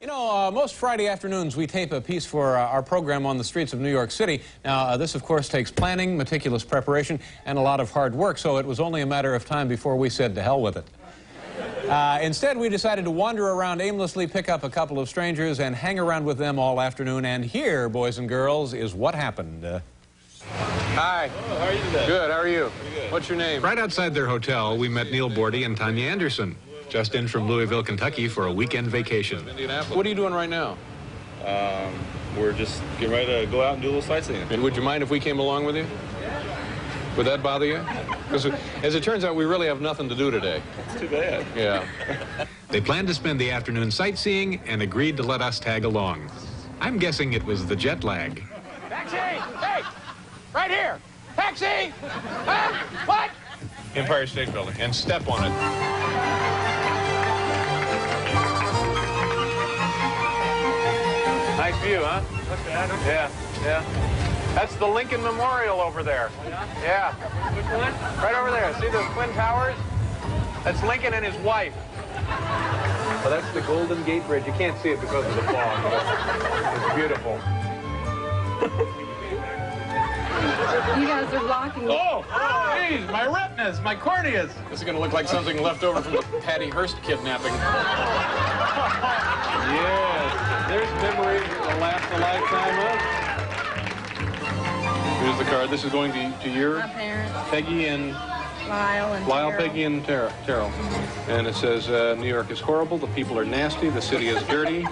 You know, most Friday afternoons we tape a piece for our program on the streets of New York City. Now, this, of course, takes planning, meticulous preparation, and a lot of hard work, so it was only a matter of time before we said to hell with it. Instead, we decided to wander around aimlessly, pick up a couple of strangers, and hang around with them all afternoon. And here, boys and girls, is what happened. Hi. Oh, how are you today? Good, how are you? Pretty good. What's your name? Right outside their hotel, we met Neil Bordy and Tanya Anderson, just in from Louisville, Kentucky for a weekend vacation. What are you doing right now? We're just getting ready to go out and do a little sightseeing. And would you mind if we came along with you? Would that bother you? Because as it turns out, we really have nothing to do today. It's too bad. Yeah. They planned to spend the afternoon sightseeing and agreed to let us tag along. I'm guessing it was the jet lag. Taxi! Hey! Right here! Taxi! Huh? What? Empire State Building. And step on it. Nice view, huh? Not bad. Yeah, yeah. That's the Lincoln Memorial over there. Yeah. Which one? Right over there. See those twin towers? That's Lincoln and his wife. Well, that's the Golden Gate Bridge. You can't see it because of the fog, but it's beautiful. You guys are blocking me. Oh, geez, my retinas, my corneas. This is going to look like something left over from the Patty Hearst kidnapping. Yes, there's memories that will last a lifetime of. Here's the card. This is going to your My parents, Peggy and Lyle and Lyle, Terrell. Peggy, and Terrell. And it says, New York is horrible, the people are nasty, the city is dirty,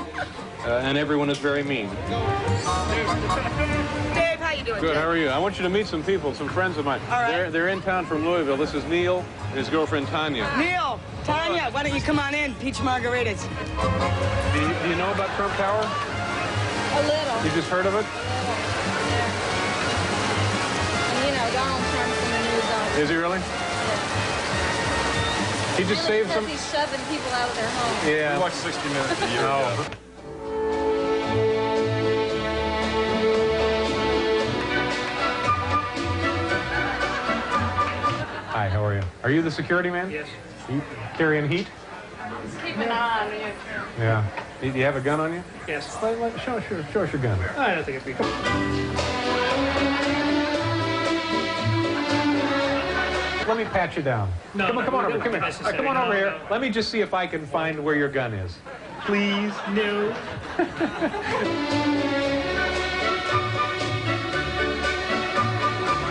and everyone is very mean. Dave, how you doing? Good, Dave? how are you? I want you to meet some people, some friends of mine. All right. They're in town from Louisville. This is Neil and his girlfriend, Tanya. Neil, Tanya, why don't you come on in? Peach margaritas. Do you know about Trump Tower? A little. You just heard of it? And you know, Donald Trump's in the news all the Is he really? He just saved some... He's shoving people out of their homes. Yeah. We watched 60 Minutes a year ago. Hi, how are you? Are you the security man? Yes. You carrying heat? Keep an eye on you. Yeah. Do you have a gun on you? Yes. Show us your gun. I don't think it'd be good. Let me pat you down. No, come on, no, come on it over. wouldn't Come be here. necessary. Come on over No, here. no. Let me just see if I can find where your gun is. Please. No.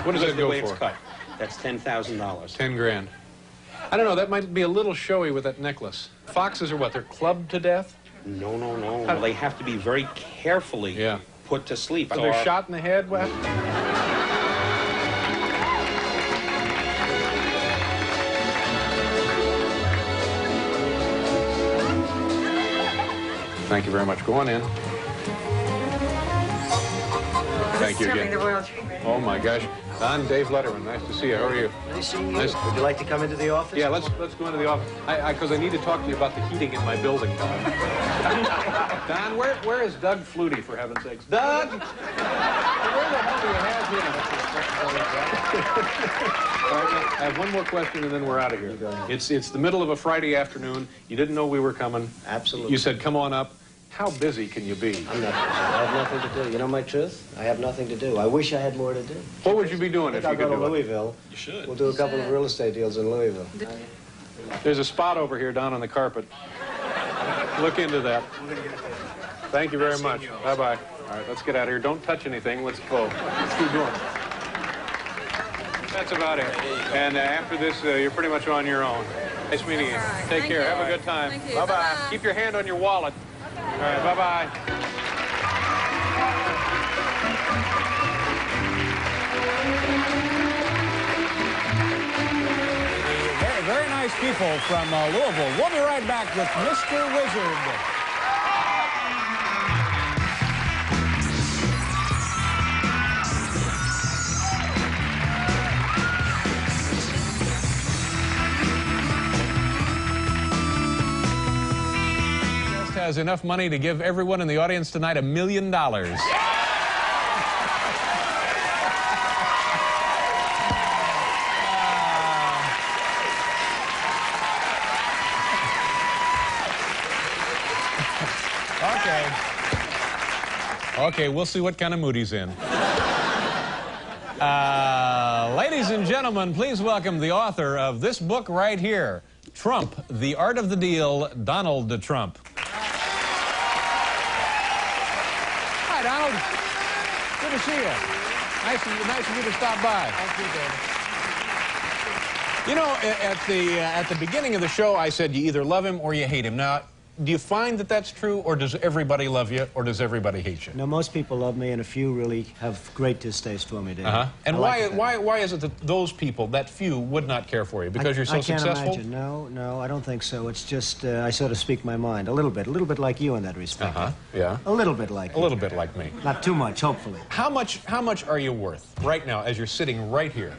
What does that The go way it's for? cut. That's $10,000. 10 grand. I don't know, that might be a little showy with that necklace. Foxes are what, they're clubbed to death? No, no, no. Well, they have to be very carefully Yeah. put to sleep. Are they shot in the head? What? Thank you very much. Go on in. Thank you again. The royal treatment. Oh my gosh. I'm Dave Letterman. Nice to see you. How are you? Nice seeing you. Nice. Would you like to come into the office? Yeah, let's go into the office. Because I need to talk to you about the heating in my building, Don. Don, where is Doug Flutie, for heaven's sakes? Doug! Where the hell do you have him? All right, I have one more question and then we're out of here. It's the middle of a Friday afternoon. You didn't know we were coming. Absolutely. You said, come on up. How busy can you be? I'm not busy. I have nothing to do. You know my truth? I have nothing to do. I wish I had more to do. What would you be doing I if think you I'll could go to do it? Louisville. You should. We'll do a couple of real estate deals in Louisville. There's a spot over here down on the carpet. Look into that. Thank you very much. Bye-bye. All right, let's get out of here. Don't touch anything. Let's go. Let's keep going. That's about it. And after this, you're pretty much on your own. Nice meeting you. right. Take Thank care. you. Have a good time. Thank you. Bye-bye. Bye-bye. Keep your hand on your wallet. All right, bye-bye. Very nice people from Louisville. We'll be right back with Mr. Wizard. Has enough money to give everyone in the audience tonight $1 million. Okay. Okay, we'll see what kind of mood he's in. Ladies and gentlemen, please welcome the author of this book right here, Trump, The Art of the Deal, Donald Trump. Hi, Donald. Good to see you. Nice of you to stop by. Thank you, David. You know, at the beginning of the show, I said you either love him or you hate him. Now, do you find that that's true, or does everybody love you, or does everybody hate you? No, most people love me, and a few really have great distaste for me, David. And why is it that those people, that few, would not care for you? Because you're so successful? I can't imagine. No, I don't think so. It's just I sort of speak my mind a little bit like you in that respect. Yeah. A little bit like A little bit like me. Not too much, hopefully. How much are you worth right now as you're sitting right here?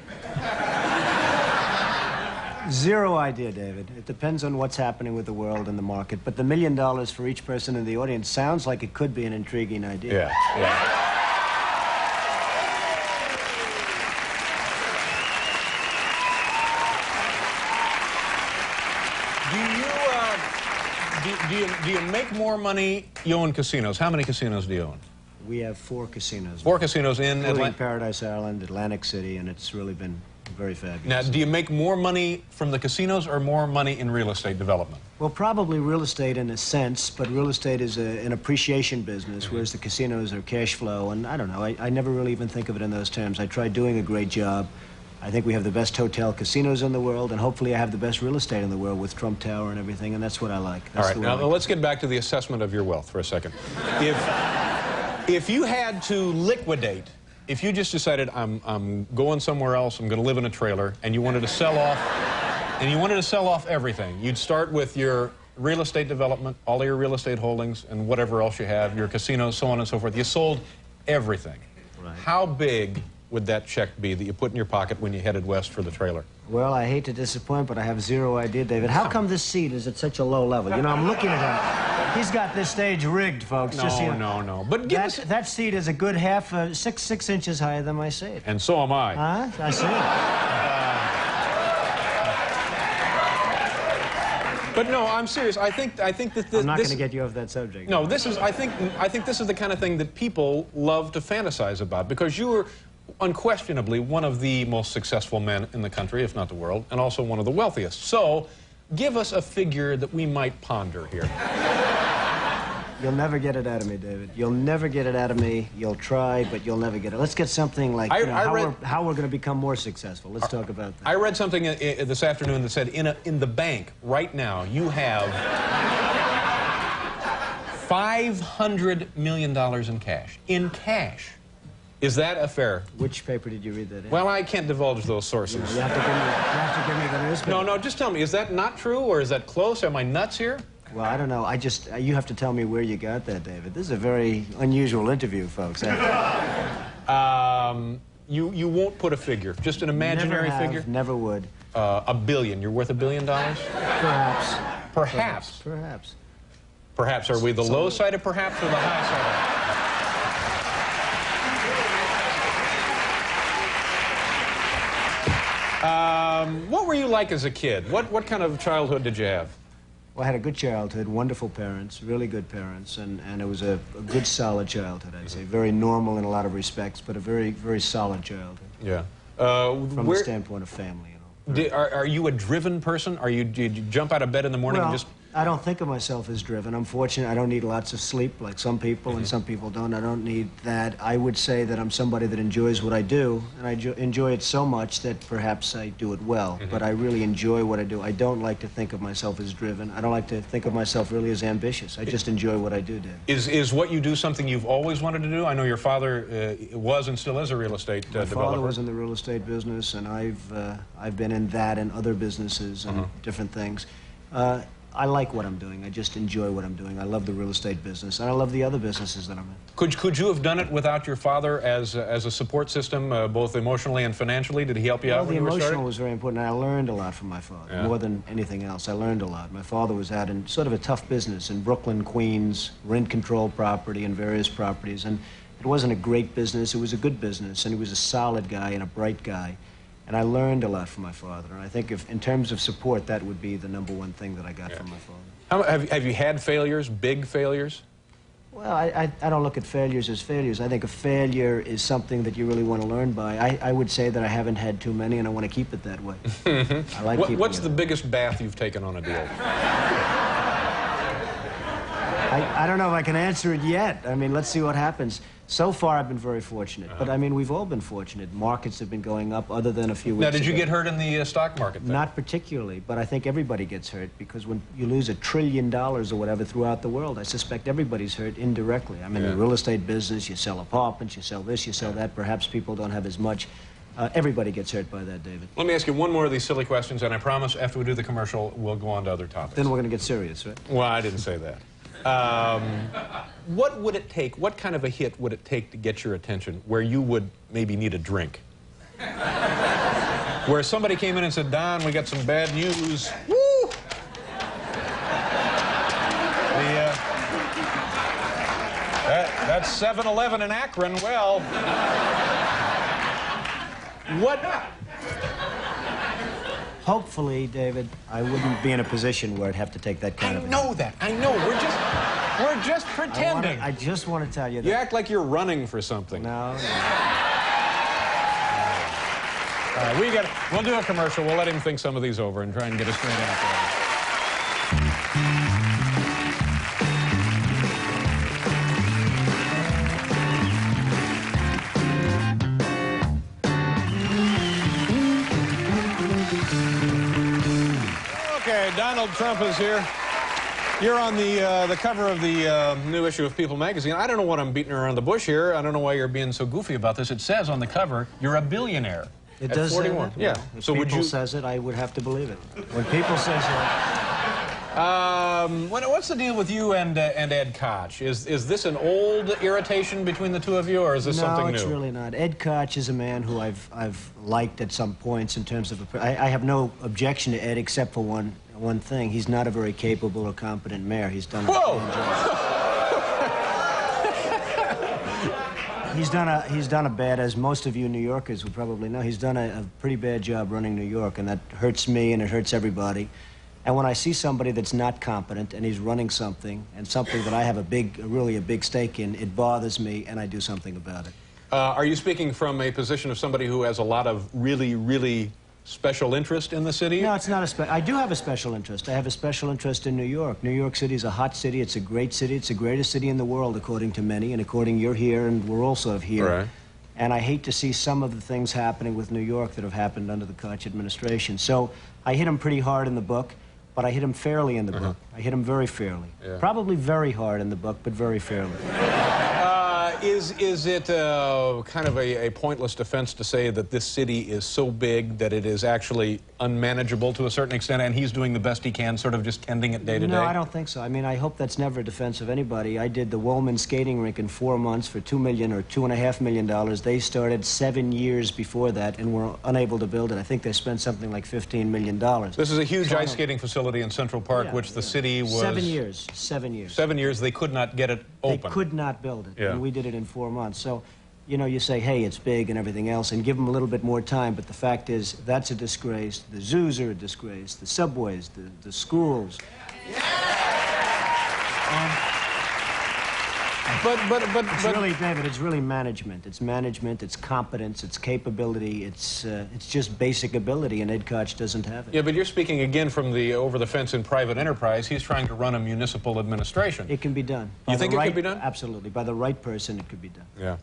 Zero idea, David. It depends on what's happening with the world and the market. But the $1 million for each person in the audience sounds like it could be an intriguing idea. Yeah. Do you make more money? You own casinos. How many casinos do you own? We have 4 casinos. 4 casinos in Atlanta? Paradise Island, Atlantic City, and it's really been very fabulous. Now, do you make more money from the casinos or more money in real estate development? Well, probably real estate in a sense, but real estate is an appreciation business, whereas the casinos are cash flow, and I don't know, I never really even think of it in those terms. I try doing a great job. I think we have the best hotel casinos in the world, and hopefully I have the best real estate in the world with Trump Tower and everything, and that's what I like. That's all right, now let's get back to the assessment of your wealth for a second. If you had to liquidate, if you just decided I'm going somewhere else, I'm going to live in a trailer, and you wanted to sell off, everything, you'd start with your real estate development, all of your real estate holdings, and whatever else you have, your casinos, so on and so forth. You sold everything. Right. How big would that check be that you put in your pocket when you headed west for the trailer? Well, I hate to disappoint, but I have zero idea, David. How come this seat is at such a low level? You know, I'm looking at him. He's got this stage rigged, folks. No. But that seat is a good half, 6 inches higher than my seat. And so am I. Huh? I see. But no, I'm serious. I think that this... I'm not going to get you off that subject. No, this is... I think this is the kind of thing that people love to fantasize about, because you are unquestionably one of the most successful men in the country, if not the world, and also one of the wealthiest. So, give us a figure that we might ponder here. You'll never get it out of me, David. You'll never get it out of me. You'll try, but you'll never get it. Let's get something like how we're going to become more successful. Let's talk about that. I read something this afternoon that said in the bank right now you have $500 million in cash. In cash. Is that a fair? Which paper did you read that in? Well, I can't divulge those sources. You have to give me the newspaper. No, just tell me, is that not true, or is that close? Am I nuts here? Well, I don't know. You have to tell me where you got that, David. This is a very unusual interview, folks. You won't put a figure, just an imaginary figure? Never would. $1 billion. You're worth $1 billion? Perhaps. Perhaps. Perhaps. Are we the low side of perhaps or the high side of? What were you like as a kid? What kind of childhood did you have? Well, I had a good childhood, wonderful parents, really good parents, and it was a good, solid childhood, I'd say. Very normal in a lot of respects, but a very, very solid childhood. Yeah. From the standpoint of family, you know. Are you a driven person? Do you jump out of bed in the morning and just... I don't think of myself as driven. I'm fortunate. I don't need lots of sleep like some people, and some people don't. I don't need that. I would say that I'm somebody that enjoys what I do, and I enjoy it so much that perhaps I do it well. But I really enjoy what I do. I don't like to think of myself as driven. I don't like to think of myself really as ambitious. I just enjoy what I do, Dave. Is what you do something you've always wanted to do? I know your father was and still is a real estate developer. My father was in the real estate business, and I've been in that and other businesses and different things. I like what I'm doing. I just enjoy what I'm doing. I love the real estate business, and I love the other businesses that I'm in. Could you have done it without your father as a support system, both emotionally and financially? Did he help you out when you were starting? The emotional was very important, and I learned a lot from my father, more than anything else. I learned a lot. My father was out in sort of a tough business in Brooklyn, Queens, rent-control property and various properties, and it wasn't a great business. It was a good business, and he was a solid guy and a bright guy. And I learned a lot from my father. And I think in terms of support, that would be the #1 thing that I got from my father. Have you had failures, big failures? Well, I don't look at failures as failures. I think a failure is something that you really want to learn by. I would say that I haven't had too many, and I want to keep it that way. I like keeping What's it the biggest bath you've taken on a deal? I don't know if I can answer it yet. I mean, let's see what happens. So far, I've been very fortunate. But, I mean, we've all been fortunate. Markets have been going up other than a few weeks Now, did you ago. get hurt in the stock market then? Not particularly, but I think everybody gets hurt because when you lose $1 trillion or whatever throughout the world, I suspect everybody's hurt indirectly. I'm in the real estate business. You sell apartments, you sell this, you sell that. Perhaps people don't have as much. Everybody gets hurt by that, David. Let me ask you one more of these silly questions, and I promise after we do the commercial, we'll go on to other topics. Then we're going to get serious, right? Well, I didn't say that. What would it take, what kind of a hit would it take to get your attention where you would maybe need a drink? Where somebody came in and said, Don, we got some bad news. Woo! That's 7-Eleven in Akron. Well, what? Hopefully, David, I wouldn't be in a position where I'd have to take that kind of... I know that. I know. We're just pretending. I just want to tell you that... You act like you're running for something. No. We'll do a commercial. We'll let him think some of these over and try and get a straight answer. Okay, Donald Trump is here. You're on the cover of the new issue of People magazine. I don't know what I'm beating around the bush here. I don't know why you're being so goofy about this. It says on the cover, you're a billionaire. It at does 41. say that? Yeah. Well, if so would people you says it, I would have to believe it. When people say so... what's the deal with you and Ed Koch? Is this an old irritation between the two of you, or is this something new? No, it's really not. Ed Koch is a man who I've liked at some points in terms of... I have no objection to Ed except for one thing. He's not a very capable or competent mayor. He's done a fine job. He's done a bad, as most of you New Yorkers would probably know, he's done a pretty bad job running New York, and that hurts me and it hurts everybody. And when I see somebody that's not competent and he's running something, and something that I have really a big stake in, it bothers me and I do something about it. Are you speaking from a position of somebody who has a lot of really special interest in the city? No, it's not I do have a special interest. I have a special interest in New York. New York City is a hot city. It's a great city. It's the greatest city in the world, according to many, and according you're here, and we're also here. Right. And I hate to see some of the things happening with New York that have happened under the Koch administration. So I hit him pretty hard in the book, but I hit him fairly in the book. I hit him very fairly. Yeah. Probably very hard in the book, but very fairly. Is it kind of a pointless defense to say that this city is so big that it is actually unmanageable to a certain extent, and he's doing the best he can, sort of just tending it day to day? No, I don't think so. I mean, I hope that's never a defense of anybody. I did the Woolman skating rink in 4 months for $2 million or $2.5 million. They started 7 years before that and were unable to build it. I think they spent something like $15 million. This is a huge ice skating facility in Central Park, which the city was... 7 years. 7 years. 7 years, they could not get it open. They could not build it, Yeah. and we did it in 4 months. So, you know, you say, hey, it's big and everything else, and give them a little bit more time, but the fact is, that's a disgrace. The zoos are a disgrace. The subways, the schools. It's really, David, it's really management. It's management, it's competence, it's capability, it's just basic ability, and Ed Koch doesn't have it. Yeah, but you're speaking again from the over-the-fence in private enterprise. He's trying to run a municipal administration. It can be done. You think it could be done? Absolutely. By the right person, it could be done. Yeah.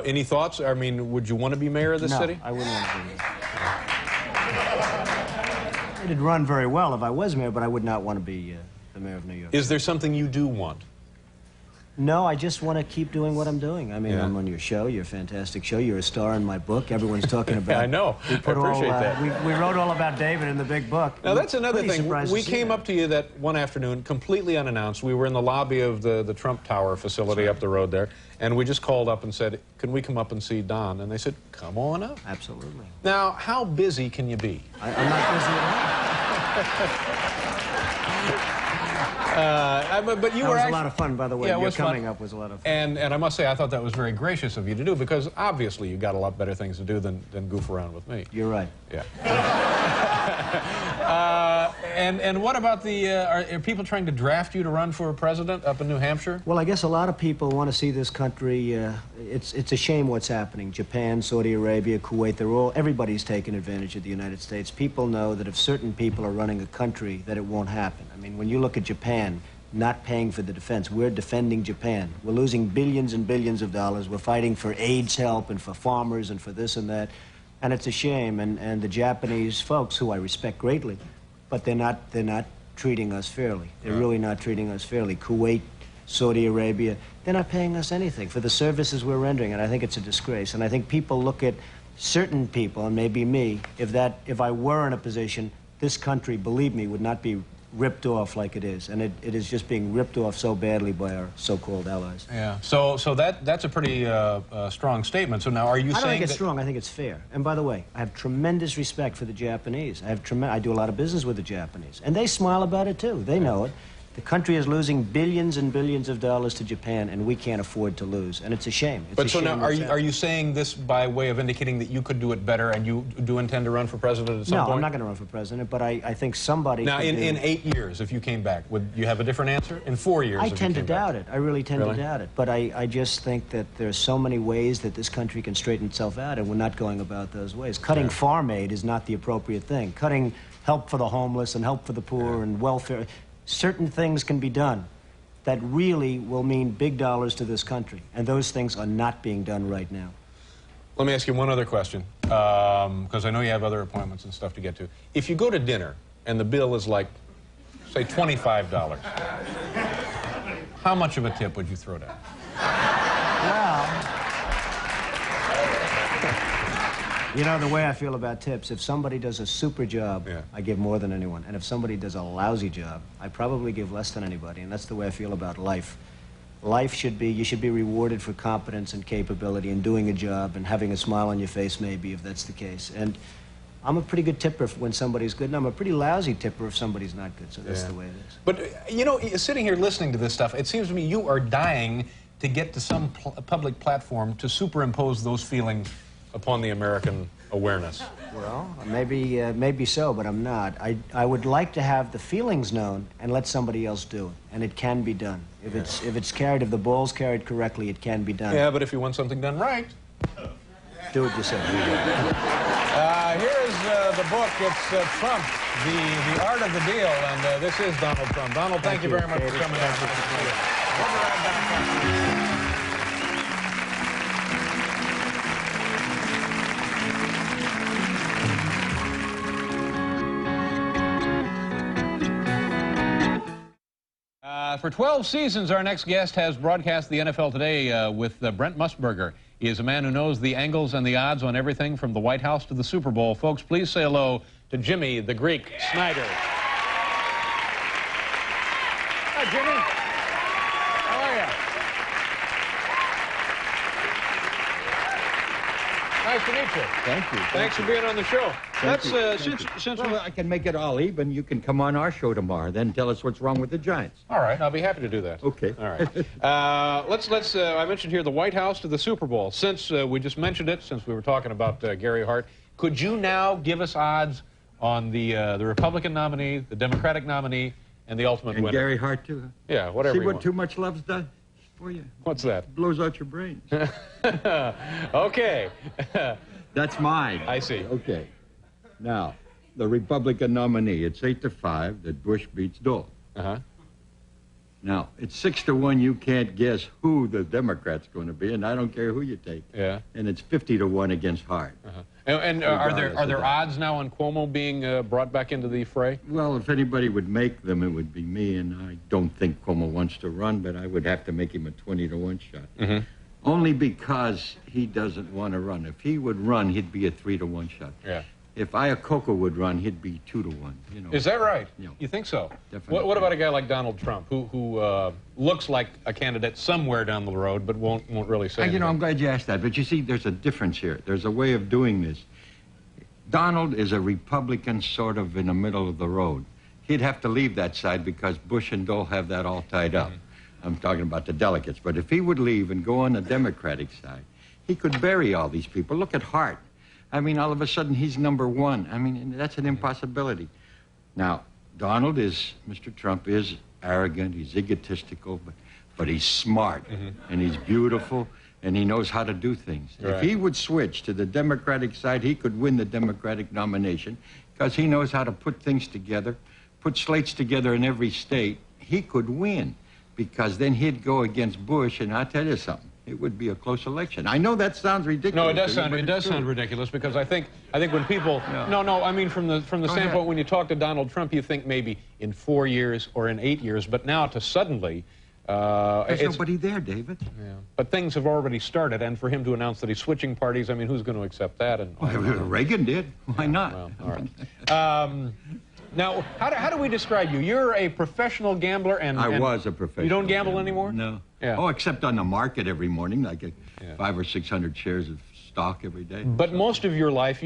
Any thoughts? I mean, would you want to be mayor of this city? No, I wouldn't want to be mayor. It'd run very well if I was mayor, but I would not want to be the mayor of New York. Is there something you do want? No, I just want to keep doing what I'm doing. I mean, Yeah. I'm on your show. You're a fantastic show. You're a star in my book. Everyone's talking about... Yeah, I know. I appreciate that. We wrote all about David in the big book. Now, that's another Pretty thing. surprised We to see came that. up to you that one afternoon, completely unannounced. We were in the lobby of the Trump Tower facility up the road there, and we just called up and said, can we come up and see Don? And they said, come on up. Absolutely. Now, how busy can you be? I'm not busy at all. But you That were was actually, a lot of fun, by the way. Yeah, it Your was fun. coming up was a lot of fun. And I must say, I thought that was very gracious of you to do, because obviously you got a lot better things to do than goof around with me. You're right. Yeah. And what about the, are people trying to draft you to run for president up in New Hampshire? Well, I guess a lot of people want to see this country. It's a shame what's happening. Japan, Saudi Arabia, Kuwait, everybody's taking advantage of the United States. People know that if certain people are running a country, that it won't happen. I mean, when you look at Japan, not paying for the defense, we're defending Japan. We're losing billions and billions of dollars. We're fighting for AIDS help and for farmers and for this and that. And it's a shame. And the Japanese folks, who I respect greatly, but they're not treating us fairly. They're really not treating us fairly. Kuwait, Saudi Arabia, they're not paying us anything for the services we're rendering, and I think it's a disgrace. And I think people look at certain people, and maybe me, if I were in a position, this country, believe me, would not be ripped off like it is. And it is just being ripped off so badly by our so-called allies. Yeah. So that's a pretty strong statement. So now, are you saying I don't think it's that... strong. I think it's fair. And by the way, I have tremendous respect for the Japanese. I do a lot of business with the Japanese. And they smile about it, too. They know it. The country is losing billions and billions of dollars to Japan, and we can't afford to lose. And it's a shame. But so now, are you saying this by way of indicating that you could do it better, and you do intend to run for president at some point? No, I'm not going to run for president, but I think somebody... Now, in 8 years, if you came back, would you have a different answer? In 4 years, I tend to doubt it. I really tend to doubt it. But I just think that there are so many ways that this country can straighten itself out, and we're not going about those ways. Cutting farm aid is not the appropriate thing. Cutting help for the homeless and help for the poor and welfare... Certain things can be done that really will mean big dollars to this country, and those things are not being done right now. Let me ask you one other question, because I know you have other appointments and stuff to get to. If you go to dinner and the bill is like, say, $25, how much of a tip would you throw down? Well, you know, the way I feel about tips, if somebody does a super job, I give more than anyone. And if somebody does a lousy job, I probably give less than anybody. And that's the way I feel about life. Life should be, you should be rewarded for competence and capability and doing a job and having a smile on your face, maybe, if that's the case. And I'm a pretty good tipper when somebody's good, and I'm a pretty lousy tipper if somebody's not good. So that's the way it is. But, you know, sitting here listening to this stuff, it seems to me you are dying to get to some public platform to superimpose those feelings upon the American awareness. Well, maybe so, but I'm not. I would like to have the feelings known and let somebody else do it, and it can be done. If the ball's carried correctly, it can be done. Yeah, but if you want something done right, do it yourself. Here is the book. It's Trump, the Art of the Deal, and this is Donald Trump. Donald, thank you very much for coming out. We'll be right back. For 12 seasons, our next guest has broadcast the NFL Today with Brent Musburger. He is a man who knows the angles and the odds on everything from the White House to the Super Bowl. Folks, please say hello to Jimmy the Greek Snyder. Hi, Jimmy. How are you? Nice to meet you. Thank you. Thanks for being on the show. Since I can make it all even, you can come on our show tomorrow, then tell us what's wrong with the Giants. All right, I'll be happy to do that. Okay. All right. Let's I mentioned here the White House to the Super Bowl. Since we just mentioned it, since we were talking about Gary Hart, could you now give us odds on the Republican nominee, the Democratic nominee, and the ultimate winner? And Gary Hart, too? Huh? Yeah, whatever See you what want. Too much love's done for you? What's that? It blows out your brains. Okay. That's mine. I see. Okay. Now, the Republican nominee, it's 8-5 that Bush beats Dole. Uh-huh. Now, it's 6-1, you can't guess who the Democrat's going to be, and I don't care who you take. Yeah. And it's 50-1 against Hart. Uh-huh. And are there odds now on Cuomo being brought back into the fray? Well, if anybody would make them, it would be me, and I don't think Cuomo wants to run, but I would have to make him a 20-1 shot. Mm-hmm. Only because he doesn't want to run. If he would run, he'd be a 3-1 shot. Yeah. If Iacocca would run, he'd be 2-1. You know. Is that right? Yeah. You think so? Definitely. What about a guy like Donald Trump, who looks like a candidate somewhere down the road, but won't really say anything? You know, I'm glad you asked that. But you see, there's a difference here. There's a way of doing this. Donald is a Republican sort of in the middle of the road. he'd have to leave that side because Bush and Dole have that all tied up. I'm talking about the delegates. But if he would leave and go on the Democratic side, he could bury all these people. Look at Hart. I mean, all of a sudden, he's #1. I mean, that's an impossibility. Now, Mr. Trump is arrogant, he's egotistical, but he's smart, and he's beautiful, and he knows how to do things. Right. If he would switch to the Democratic side, he could win the Democratic nomination because he knows how to put things together, put slates together in every state. He could win because then he'd go against Bush, and I'll tell you something. It would be a close election. I know that sounds ridiculous. No, it does sound ridiculous because I think when people I mean from the standpoint when you talk to Donald Trump, you think maybe in 4 years or in 8 years, but now to suddenly there's nobody there, David. Yeah. But things have already started, and for him to announce that he's switching parties, I mean, who's going to accept that? And Reagan did. Why not? Well, all right. Now, how do we describe you? You're a professional gambler, and I was a professional. You don't gamble gambler anymore? No. Yeah. Oh, except on the market every morning, like 500 or 600 shares of stock every day. But most of your life,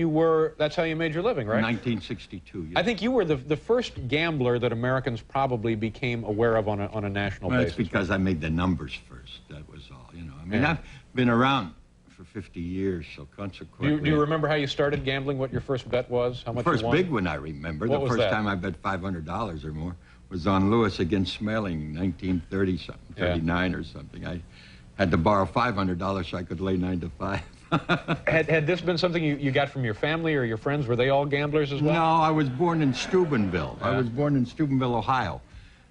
that's how you made your living, right? 1962. Yes. I think you were the first gambler that Americans probably became aware of on a national basis. That's because I made the numbers first. That was all. You know, I mean, I've been around for 50 years, so consequently. Do you remember how you started gambling? What your first bet was? How much? The first you won? big one I remember. What the was first that? time I bet $500 or more was on Lewis against Smelling, 1930 something, 39 or something. I had to borrow $500 so I could lay 9 to 5. Had this been something you got from your family or your friends? Were they all gamblers as well? No, I was born in Steubenville. I was born in Steubenville, Ohio.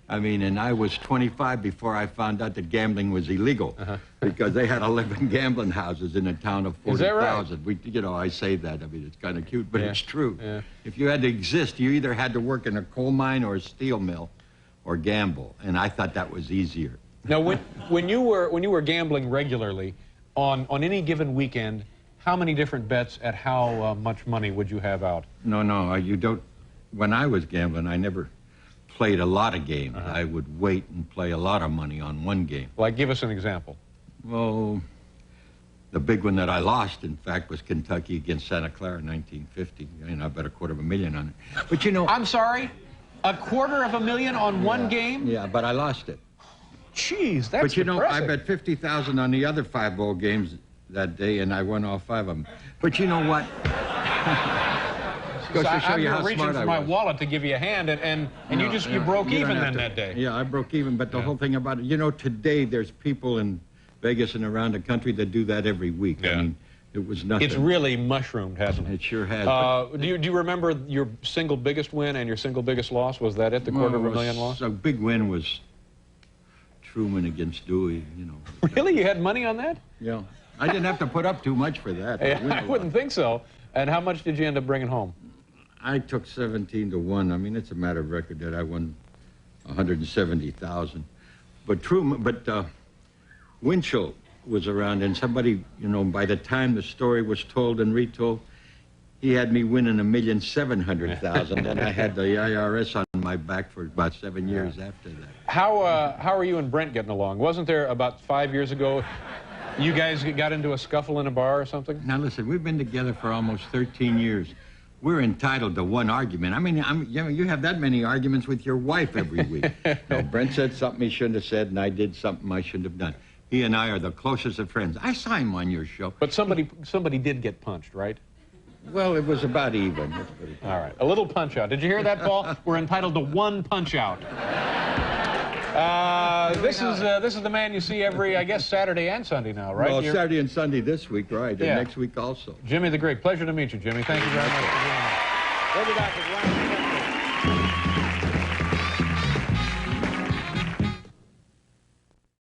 I mean, and I was 25 before I found out that gambling was illegal because they had 11 gambling houses in a town of 40,000. Is that right? You know, I say that. I mean, it's kind of cute, but it's true. Yeah. If you had to exist, you either had to work in a coal mine or a steel mill or gamble, and I thought that was easier. Now, when you were gambling regularly, on any given weekend, how many different bets at how much money would you have out? No, you don't. When I was gambling, I never played a lot of games. I would wait and play a lot of money on one game. Like, give us an example. Well, the big one that I lost, in fact, was Kentucky against Santa Clara in 1950. And I bet $250,000 on it. But you know... I'm sorry? $250,000 on one game? Yeah, but I lost it. Jeez, that's But you know, I depressing. bet $50,000 on the other 5 bowl games that day, and I won all 5 of them. But you know what? Goes to show you how reaching smart for I my was. wallet to give you a hand, and you broke you don't even have then to- that day. Yeah, I broke even, but the whole thing about it, you know, today there's people in Vegas and around the country that do that every week. Yeah. I mean, it was nothing. It's really mushroomed, hasn't it? It sure has. Do you remember your single biggest win and your single biggest loss? Was that it, the $250,000 loss? A big win was Truman against Dewey, you know. Really? You had money on that? Yeah. I didn't have to put up too much for that. I wouldn't think so. And how much did you end up bringing home? I took 17 to 1. I mean, it's a matter of record that I won 170,000. But Winchell was around, and somebody, you know, by the time the story was told and retold, he had me winning $1,700,000, and I had the IRS on my back for about 7 years after that. How are you and Brent getting along? Wasn't there about 5 years ago, you guys got into a scuffle in a bar or something? Now listen, we've been together for almost 13 years. We're entitled to one argument. I mean, you know, you have that many arguments with your wife every week. No, Brent said something he shouldn't have said, and I did something I shouldn't have done. He and I are the closest of friends. I saw him on your show. But somebody did get punched, right? Well, it was about even. All right, a little punch out. Did you hear that, Paul? We're entitled to one punch out. This is the man you see every, I guess, Saturday and Sunday now, right? Well, Saturday and Sunday this week, right? Yeah. And next week also. Jimmy the Greek. Pleasure to meet you, Jimmy. Thank you very much for being here. We'll be back with Ryan.